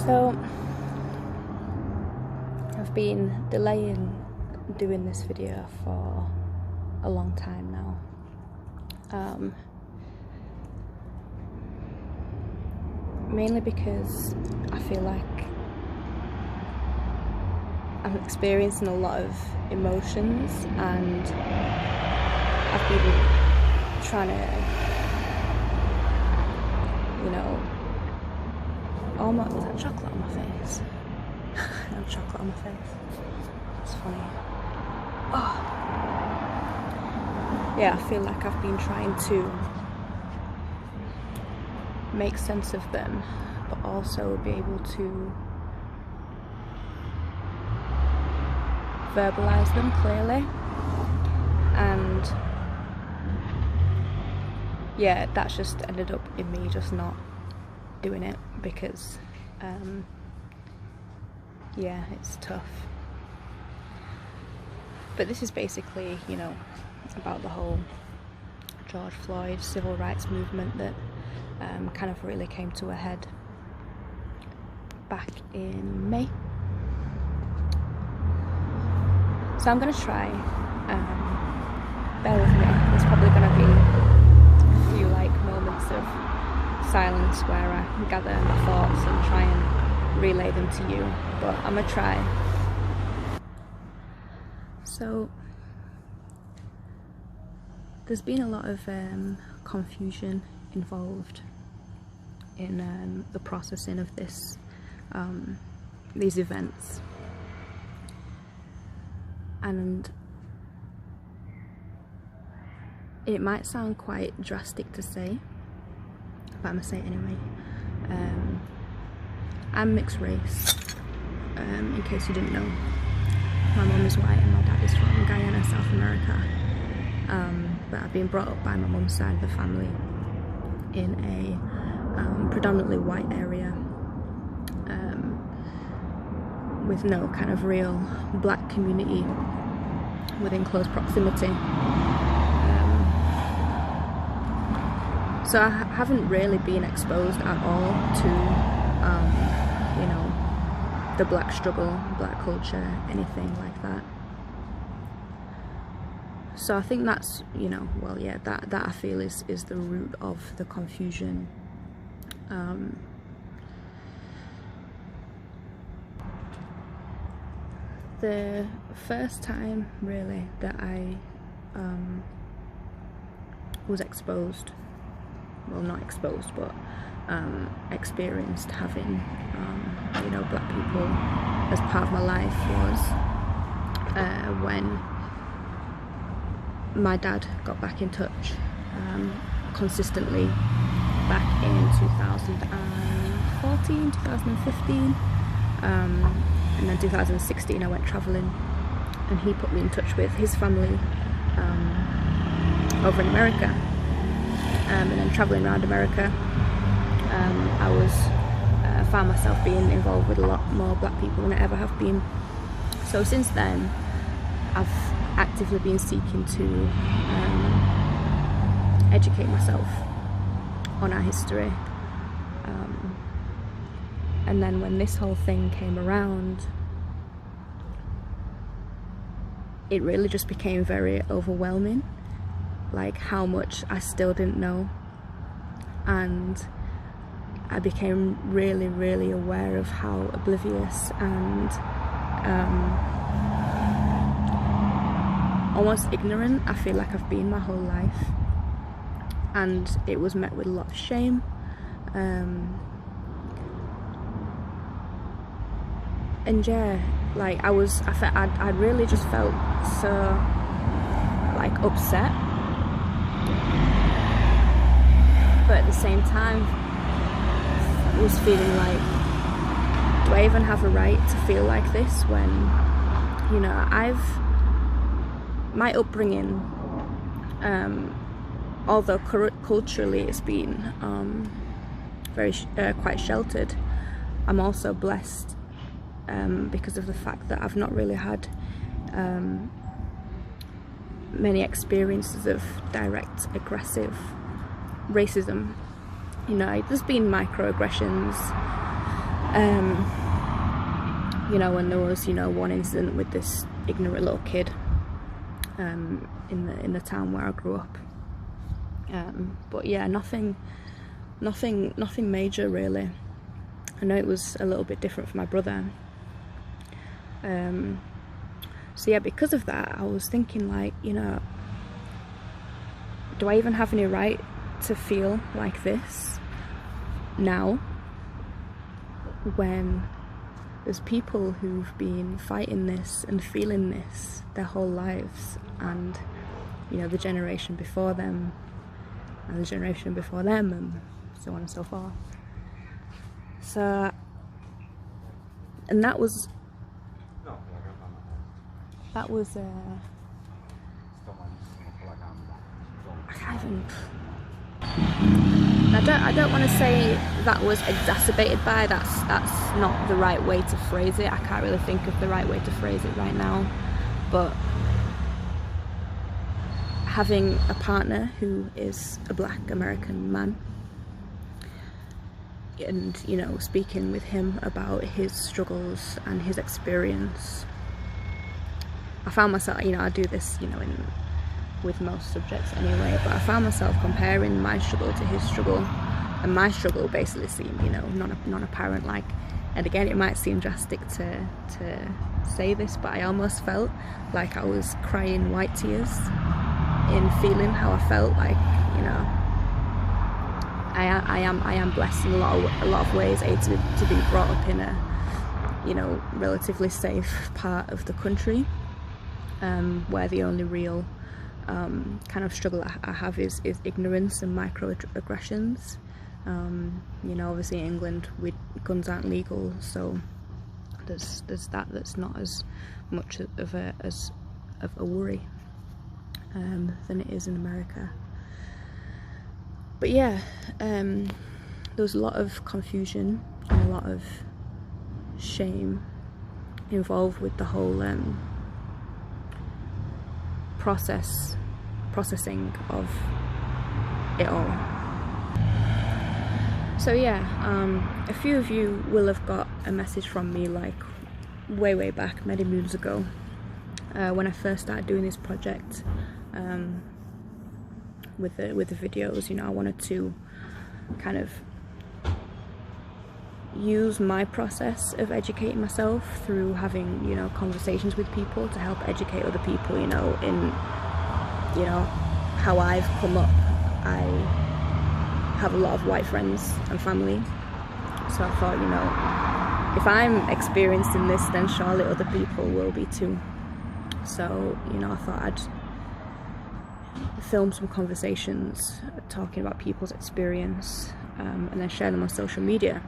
So I've been delaying doing this video for a long time now. Mainly because I feel like I'm experiencing a lot of emotions, and I've been trying to, was that chocolate on my face? No chocolate on my face. It's funny. Oh. Yeah, I feel like I've been trying to make sense of them, but also be able to verbalize them clearly. And yeah, that's just ended up in me just not doing it because yeah, it's tough. But this is basically, about the whole George Floyd civil rights movement that kind of really came to a head back in May. So I'm going to try, bear with me, there's probably going to be a few moments of silence where I gather my thoughts and try and relay them to you, but I'm going to try. So there's been a lot of confusion involved in the processing of these events, and it might sound quite drastic to say, but I'm gonna say it anyway. I'm mixed race, in case you didn't know. My mum is white and my dad is from Guyana, South America. But I've been brought up by my mum's side of the family in a predominantly white area, with no kind of real black community within close proximity. So I haven't really been exposed at all to the black struggle, black culture, anything like that. So I think that's, that I feel is the root of the confusion. The first time really that I was exposed, well, not exposed, but experienced having black people as part of my life was when my dad got back in touch consistently back in 2014, 2015, and then 2016 I went travelling, and he put me in touch with his family over in America. And then travelling around America, I found myself being involved with a lot more black people than I ever have been. So since then, I've actively been seeking to educate myself on our history. And then when this whole thing came around, it really just became very overwhelming, like how much I still didn't know. And I became really, really aware of how oblivious and almost ignorant I feel like I've been my whole life. And it was met with a lot of shame. And yeah, like I really just felt so upset, but at the same time I was feeling like, do I even have a right to feel like this when my upbringing, although culturally it's been quite sheltered, I'm also blessed because of the fact that I've not really had many experiences of direct aggressive racism. There's been microaggressions, You know, when there was, you know, one incident with this ignorant little kid in the town where I grew up. But yeah, nothing major really. I know it was a little bit different for my brother. So yeah, because of that, I was thinking, like, you know, do I even have any right to feel like this now, when there's people who've been fighting this and feeling this their whole lives, and, you know, the generation before them and the generation before them, and so on and so forth. So, and that was I don't want to say that was exacerbated by, that's not the right way to phrase it. I can't really think of the right way to phrase it right now, but having a partner who is a Black American man, and, you know, speaking with him about his struggles and his experience, I found myself, you know, I do this, you know, with most subjects anyway, but I found myself comparing my struggle to his struggle, and my struggle basically seemed, you know, non-apparent. Like, and again, it might seem drastic to say this, but I almost felt like I was crying white tears in feeling how I felt. Like, you know, I am blessed in a lot of ways, to be brought up in a, you know, relatively safe part of the country, where the only real kind of struggle I have is ignorance and microaggressions. You know, obviously in England guns aren't legal, so there's that's not as much of a worry than it is in America. But yeah, there was a lot of confusion and a lot of shame involved with the whole processing of it all. So yeah, a few of you will have got a message from me, like, way back, many moons ago, when I first started doing this project, with the videos. You know, I wanted to kind of use my process of educating myself through having, you know, conversations with people to help educate other people, you know, in, you know, how I've come up. I have a lot of white friends and family, so I thought, you know, if I'm experiencing this, then surely other people will be too. So, you know, I thought I'd film some conversations talking about people's experience, and then share them on social media.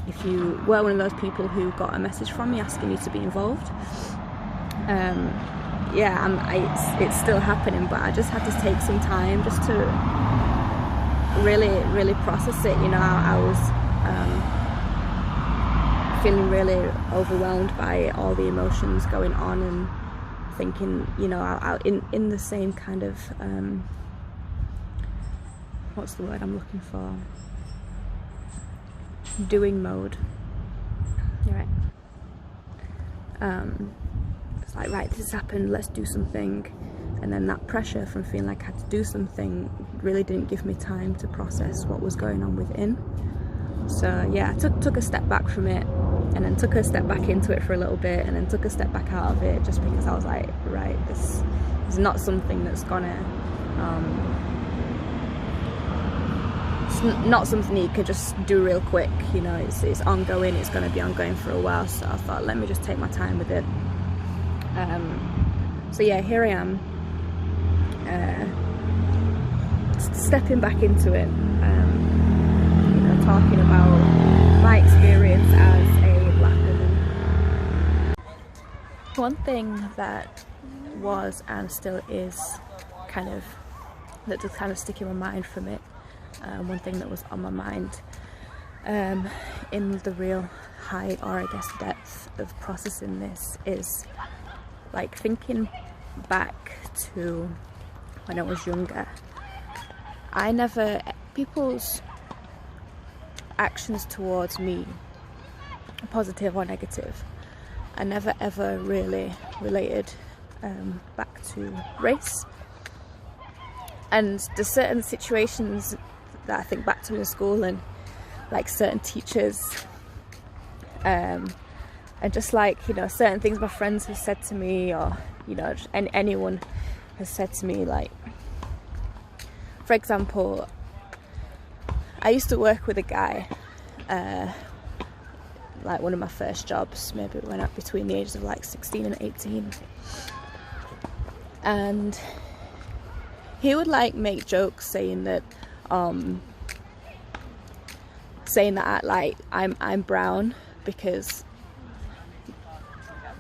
If you were one of those people who got a message from me asking you to be involved, yeah, it's still happening, but I just had to take some time just to really process it. You know, I was feeling really overwhelmed by all the emotions going on, and thinking, you know, in the same kind of what's the word I'm looking for? Doing mode. Right. It's like, right, this has happened, let's do something. And then that pressure from feeling like I had to do something really didn't give me time to process what was going on within. So yeah, I took a step back from it, and then took a step back into it for a little bit, and then took a step back out of it, just because I was like, right, this is not something that's gonna it's not something you could just do real quick. You know, it's ongoing, it's going to be ongoing for a while, so I thought, let me just take my time with it. So yeah, here I am, stepping back into it, you know, talking about my experience as a Black woman. One thing that was, and still is, that does kind of stick in my mind from it, one thing that was on my mind in the real height, or I guess depth, of processing this is, like, thinking back to when I was younger. People's actions towards me positive or negative. I never ever really related back to race. And there's certain situations that I think back to in school, and like certain teachers, and just like, you know, certain things my friends have said to me, or, you know, anyone has said to me. Like, for example, I used to work with a guy, like one of my first jobs, maybe it went up between the ages of like 16 and 18. And he would like make jokes saying that I'm brown because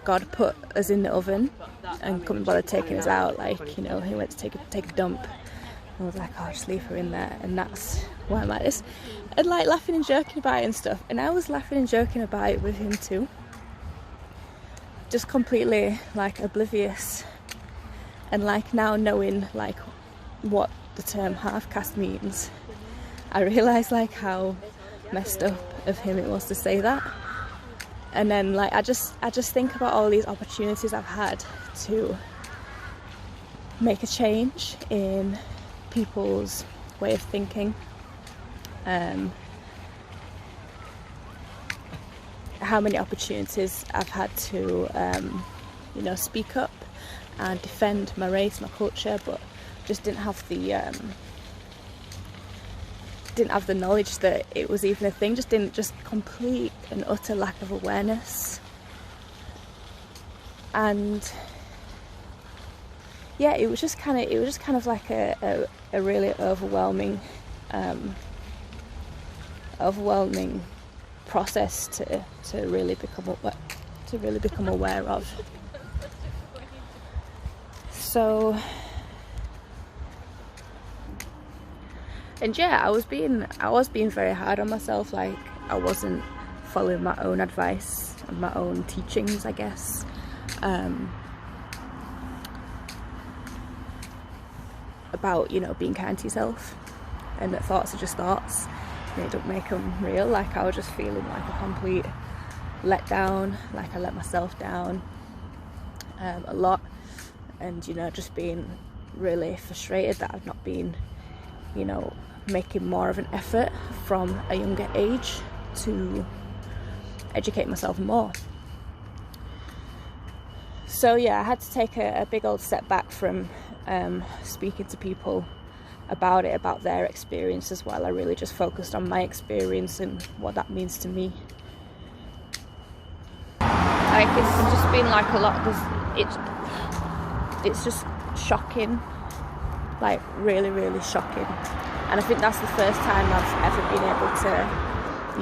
God put us in the oven and couldn't bother taking us out. Like, you know, he went to take a dump. I was like, oh, just leave her in there, and that's why I'm like this. And like laughing and joking about it and stuff. And I was laughing and joking about it with him too. Just completely like oblivious. And like now knowing like what the term half caste means, I realise like how messed up of him it was to say that. And then like I just think about all these opportunities I've had to make a change in people's way of thinking. How many opportunities I've had to you know, speak up and defend my race, my culture, but just didn't have the knowledge that it was even a thing. Just complete and utter lack of awareness. And yeah, it was just kind of like a really overwhelming process to really become aware of. So, and yeah, I was being very hard on myself. Like, I wasn't following my own advice and my own teachings, I guess. About, you know, being kind to yourself, and that thoughts are just thoughts. They don't make them real. Like, I was just feeling like a complete letdown. Like, I let myself down a lot. And, you know, just being really frustrated that I've not been, you know, making more of an effort from a younger age to educate myself more. So yeah, I had to take a big old step back from speaking to people about it, about their experience as well. I really just focused on my experience and what that means to me. Like, it's just been like a lot. It's just shocking, like really, really shocking. And I think that's the first time I've ever been able to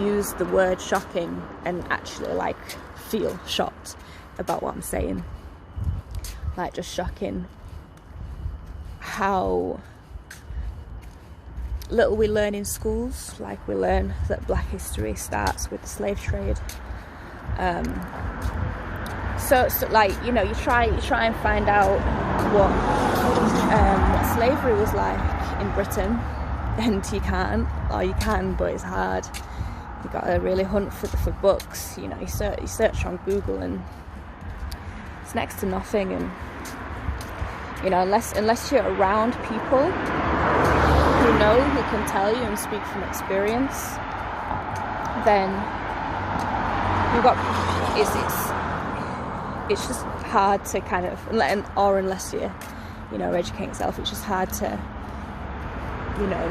use the word shocking and actually like feel shocked about what I'm saying. Like, just shocking how little we learn in schools. Like, we learn that Black history starts with the slave trade. So like, you know, you try and find out what slavery was like in Britain, and you can't, or you can, but it's hard. You got to really hunt for books. You know, you search on Google, and it's next to nothing. And you know, unless you're around people who know, who can tell you and speak from experience, then you've got it's just hard to kind of, or unless you're, you know, educating yourself, it's just hard to, you know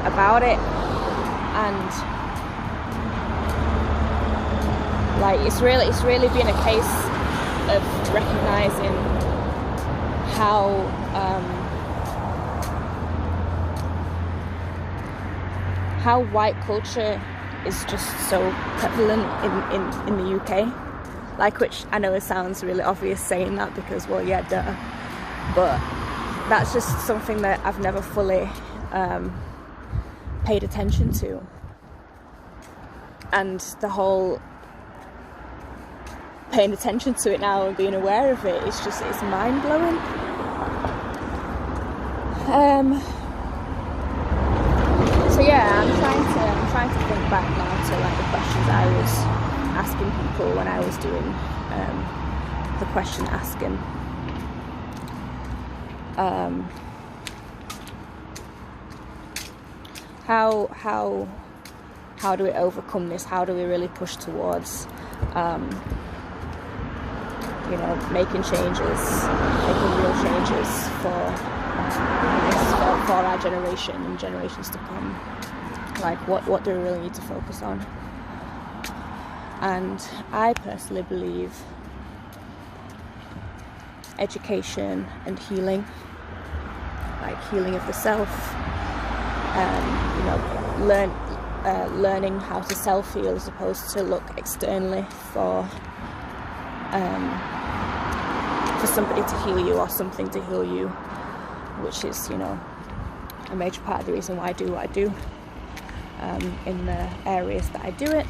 about it. And like, it's really been a case of recognizing how white culture is just so prevalent in the UK. Like, which I know it sounds really obvious saying that, because, well, yeah, duh. But that's just something that I've never fully paid attention to. And the whole paying attention to it now and being aware of it, it's mind-blowing. So yeah, I'm trying to think back now to like the questions I was asking people when I was doing the question asking. How do we overcome this? How do we really push towards you know, making changes, making real changes for our generation and generations to come? Like, what do we really need to focus on? And I personally believe education and healing, like healing of the self, you know, learning how to self-heal as opposed to look externally for somebody to heal you or something to heal you, which is, you know, a major part of the reason why I do what I do in the areas that I do it.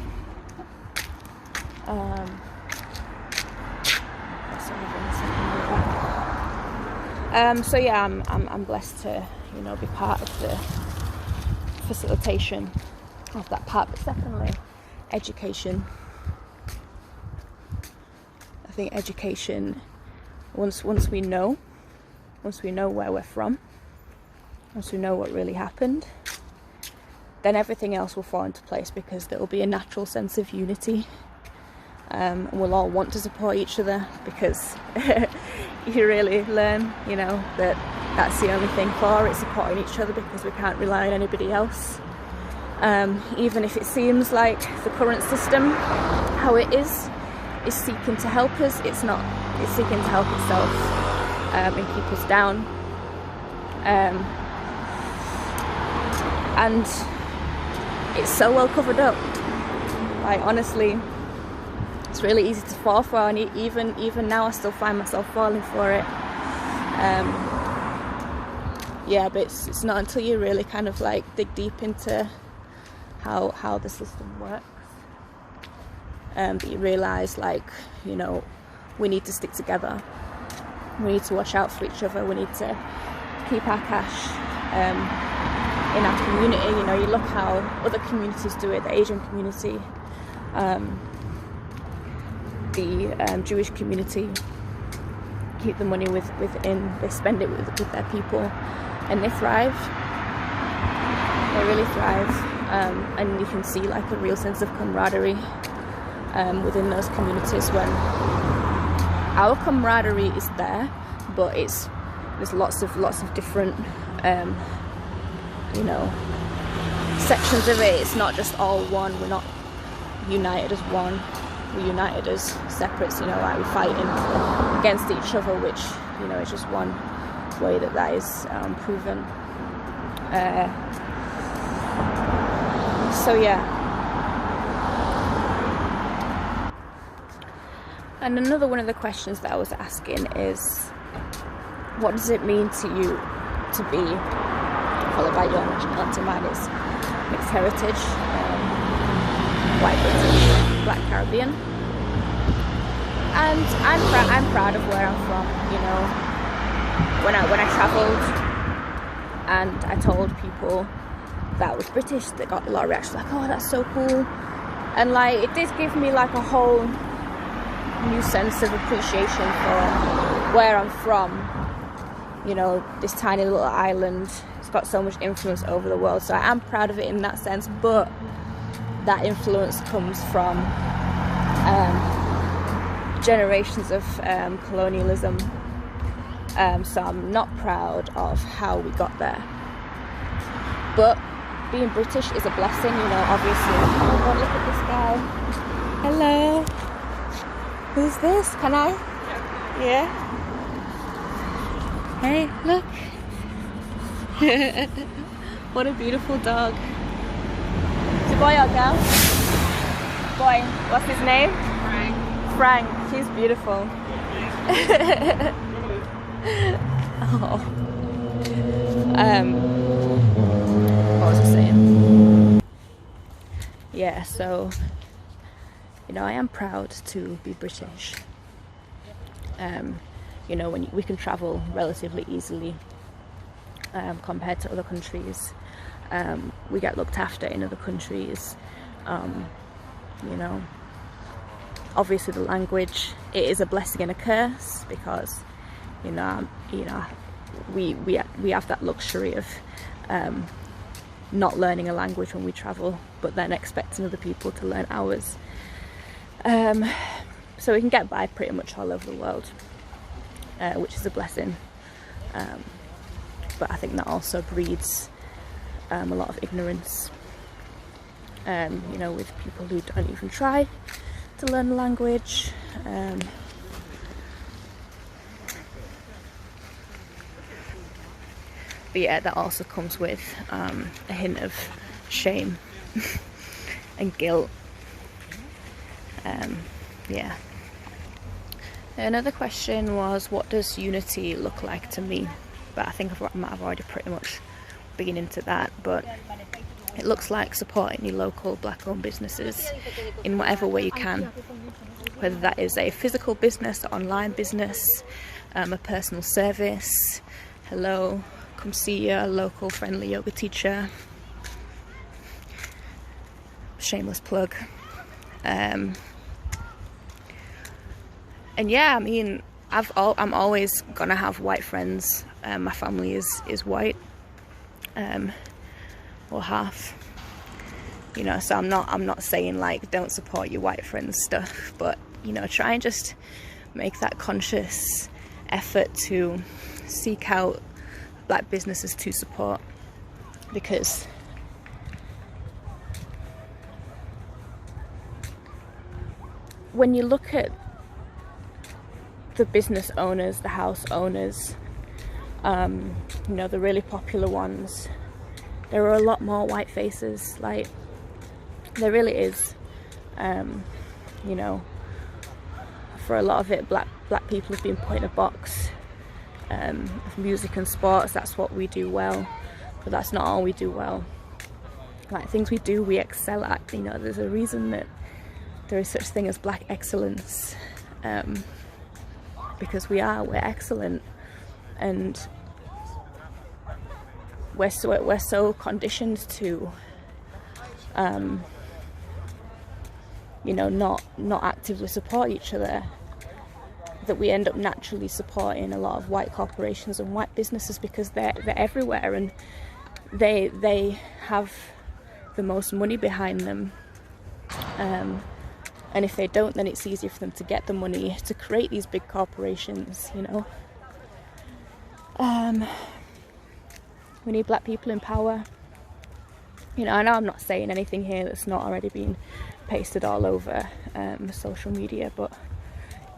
So yeah, I'm blessed to, you know, be part of the facilitation of that part. But secondly, education. I think education, once we know where we're from, once we know what really happened, then everything else will fall into place, because there will be a natural sense of unity. And we'll all want to support each other, because you really learn, you know, that's the only thing for it, supporting each other, because we can't rely on anybody else. Even if it seems like the current system, how it is seeking to help us, it's not. It's seeking to help itself and keep us down. And it's so well covered up. Like, honestly, it's really easy to fall for, and even now I still find myself falling for it. Yeah, but it's not until you really kind of like dig deep into how the system works that you realise, like, you know, we need to stick together. We need to watch out for each other. We need to keep our cash in our community. You know, you look how other communities do it, the Asian community, the Jewish community, keep the money within, they spend it with their people, and they thrive. They really thrive, and you can see like a real sense of camaraderie within those communities, when our camaraderie is there, but there's lots of different you know, sections of it. It's not just all one. We're not united as one. We're united as separates. You know, like we're fighting against each other, which, you know, is just one way that is proven. So yeah. And another one of the questions that I was asking is, what does it mean to you to be, followed by your nationality? Mine is mixed heritage, white British, black Caribbean, and I'm proud of where I'm from. You know, when I travelled and I told people that I was British, they got a lot of reactions like, oh, that's so cool, and like it did give me like a whole new sense of appreciation for where I'm from. You know, this tiny little island, it's got so much influence over the world, so I am proud of it in that sense, but that influence comes from generations of colonialism, so I'm not proud of how we got there. But being British is a blessing, you know, obviously. Oh God, look at this guy. Hello. Who's this? Can I? Yeah. Hey, look. What a beautiful dog. Is it boy or girl? Boy. What's his name? Frank. He's beautiful. Oh. What was I saying? Yeah, so, you know, I am proud to be British. You know, when we can travel relatively easily compared to other countries. We get looked after in other countries. You know, obviously the language, it is a blessing and a curse, because we have that luxury of not learning a language when we travel, but then expecting other people to learn ours. So we can get by pretty much all over the world, which is a blessing. But I think that also breeds a lot of ignorance, with people who don't even try to learn the language. But yeah, that also comes with a hint of shame and guilt. Yeah. Another question was, what does unity look like to me? But I think I might have already pretty much been into that. But it looks like supporting your local black-owned businesses in whatever way you can, whether that is a physical business, an online business, a personal service. Hello, come see your local friendly yoga teacher. Shameless plug. And yeah, I mean, I'm always gonna have white friends. My family is white, or half. So I'm not saying like don't support your white friends stuff, but try and just make that conscious effort to seek out black businesses to support, because when you look at the business owners, the house owners, the really popular ones, there are a lot more white faces. Like, there really is. For a lot of it, black people have been put in a box. Of music and sports, that's what we do well, but that's not all we do well. Like, things we do, we excel at. There's a reason that there is such thing as black excellence, because we're excellent, and we're so conditioned to not actively support each other, that we end up naturally supporting a lot of white corporations and white businesses, because they're everywhere, and they have the most money behind them, and if they don't, then it's easier for them to get the money to create these big corporations. We need black people in power. I know I'm not saying anything here that's not already been pasted all over social media, but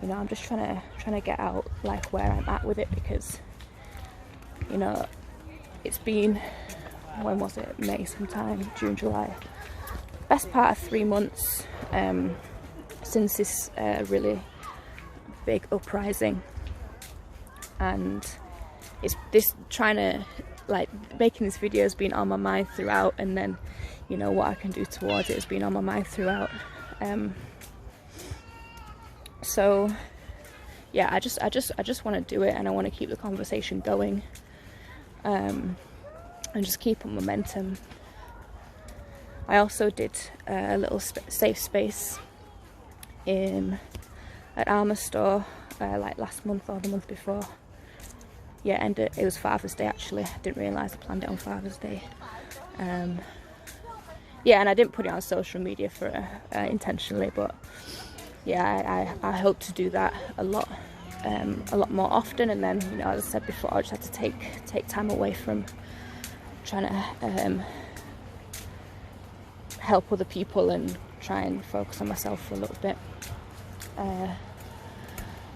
I'm just trying to get out like where I'm at with it, because it's been, when was it, May sometime, June, July, best part of 3 months since this really big uprising, and it's this trying to making this video has been on my mind throughout, and then what I can do towards it has been on my mind throughout. So yeah, I just want to do it, and I want to keep the conversation going, and just keep on momentum. I also did a little safe space at Armour store last month or the month before. Yeah, and it was Father's Day actually. I didn't realise I planned it on Father's Day. Yeah, and I didn't put it on social media for intentionally, but yeah, I hope to do that a lot more often. And then, as I said before, I just had to take time away from trying to help other people and try and focus on myself for a little bit.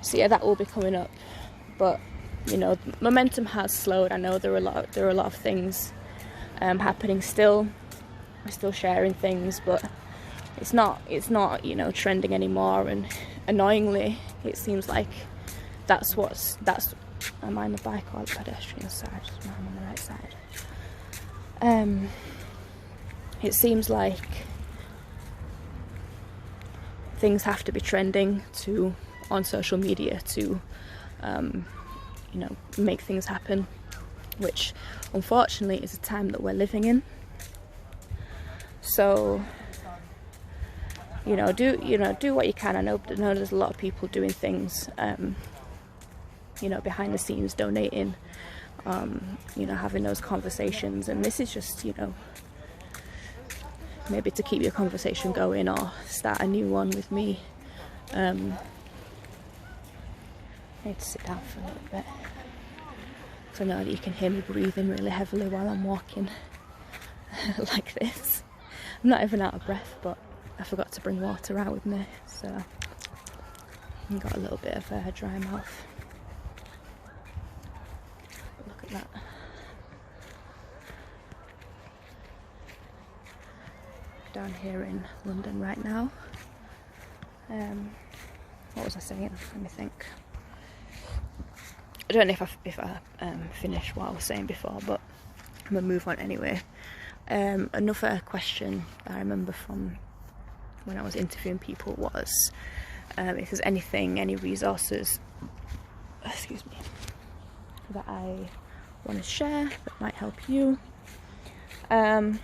So yeah, that will be coming up. But momentum has slowed. I know there are a lot of things happening still. We're still sharing things, but it's not trending anymore. And annoyingly, it seems like that's am I on the bike or the pedestrian side? No, I'm on the right side. It seems like things have to be trending on social media to make things happen, which unfortunately is a time that we're living in. So do what you can. I know there's a lot of people doing things, behind the scenes, donating, having those conversations, and this is just, maybe to keep your conversation going or start a new one with me. I need to sit down for a little bit, so I know that you can hear me breathing really heavily while I'm walking like this. I'm not even out of breath, but I forgot to bring water out with me, so I've got a little bit of a dry mouth. Look at that. Down here in London right now. What was I saying? Let me think. I don't know if I finished what I was saying before, but I'm gonna move on anyway. Another question that I remember from when I was interviewing people was if there's any resources, excuse me, that I want to share that might help you. And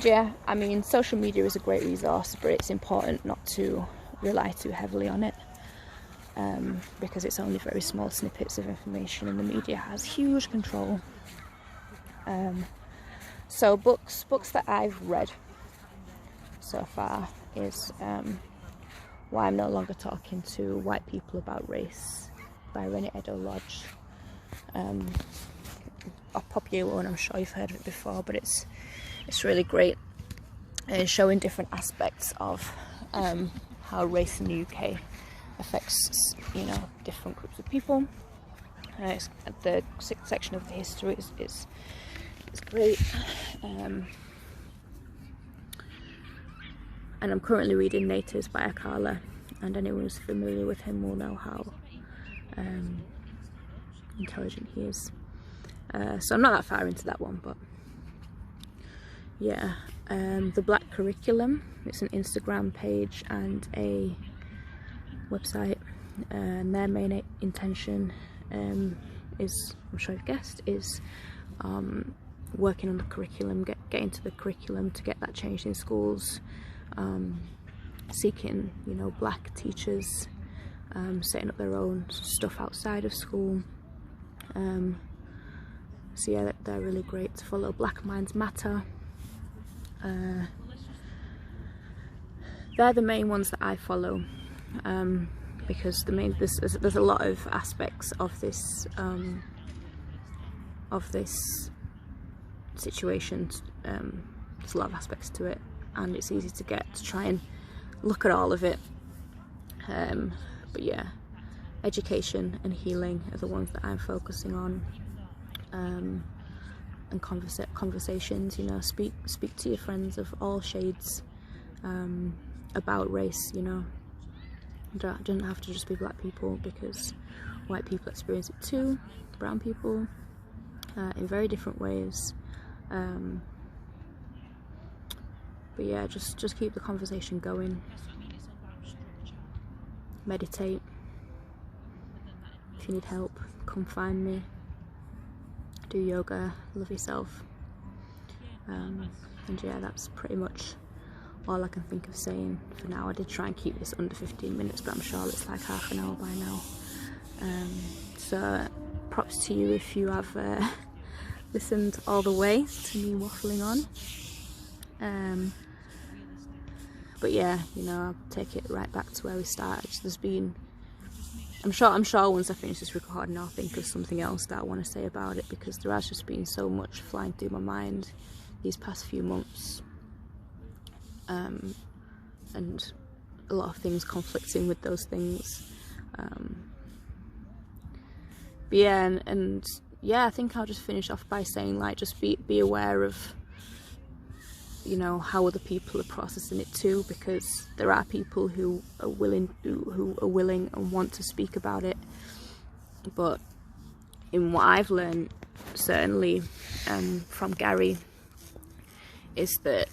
yeah, I mean, social media is a great resource, but it's important not to rely too heavily on it, because it's only very small snippets of information, and the media has huge control. So books that I've read so far is Why I'm No Longer Talking to White People About Race by Edo Lodge. A popular one, I'm sure you've heard of it before, but it's really great, showing different aspects of how race in the UK affects different groups of people. The sixth section of the history is great, and I'm currently reading Natives by Akala, and anyone who's familiar with him will know how intelligent he is. So I'm not that far into that one, but yeah. The Black Curriculum, it's an Instagram page and a website, and their main intention is, I'm sure you've guessed, is working on the curriculum, getting to the curriculum to get that changed in schools, seeking black teachers, setting up their own stuff outside of school. So yeah, they're really great to follow. Black Minds Matter, they're the main ones that I follow, because there's a lot of aspects of this situation. There's a lot of aspects to it, and it's easy to try and look at all of it. But yeah, education and healing are the ones that I'm focusing on. And conversations, speak to your friends of all shades about race. It doesn't have to just be black people, because white people experience it too, brown people, in very different ways. But yeah, just keep the conversation going. Meditate. If you need help, come find me. Do yoga, love yourself. And yeah, that's pretty much all I can think of saying for now. I did try and keep this under 15 minutes, but I'm sure it's like half an hour by now. So props to you if you have listened all the way to me waffling on. But yeah, I'll take it right back to where we started. I'm sure once I finish this recording I'll think of something else that I want to say about it, because there has just been so much flying through my mind these past few months, and a lot of things conflicting with those things. But yeah, and yeah, I think I'll just finish off by saying, like, just be aware of how other people are processing it too, because there are people who are willing and want to speak about it, but in what I've learned, certainly from Gary, is that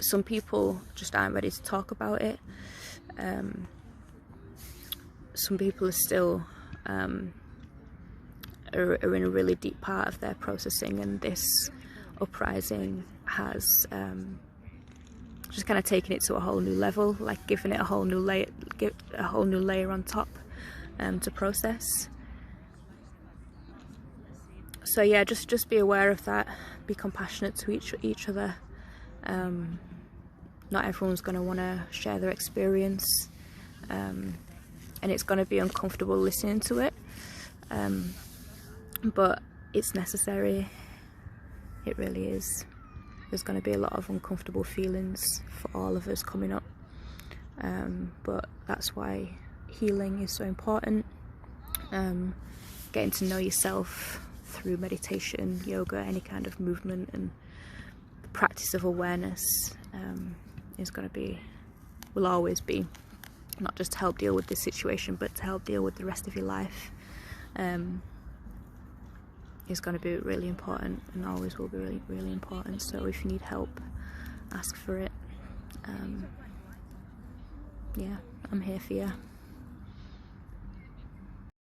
some people just aren't ready to talk about it. Some people are still are in a really deep part of their processing, and this uprising has just kind of taking it to a whole new level, like giving it a whole new layer, on top to process. So yeah, just be aware of that, be compassionate to each other. Not everyone's going to want to share their experience, and it's going to be uncomfortable listening to it, but it's necessary. It really is. There's going to be a lot of uncomfortable feelings for all of us coming up, but that's why healing is so important. Getting to know yourself through meditation, yoga, any kind of movement, and the practice of awareness will always be, not just to help deal with this situation, but to help deal with the rest of your life. Is going to be really important, and always will be really, really important. So if you need help, ask for it. Yeah, I'm here for you.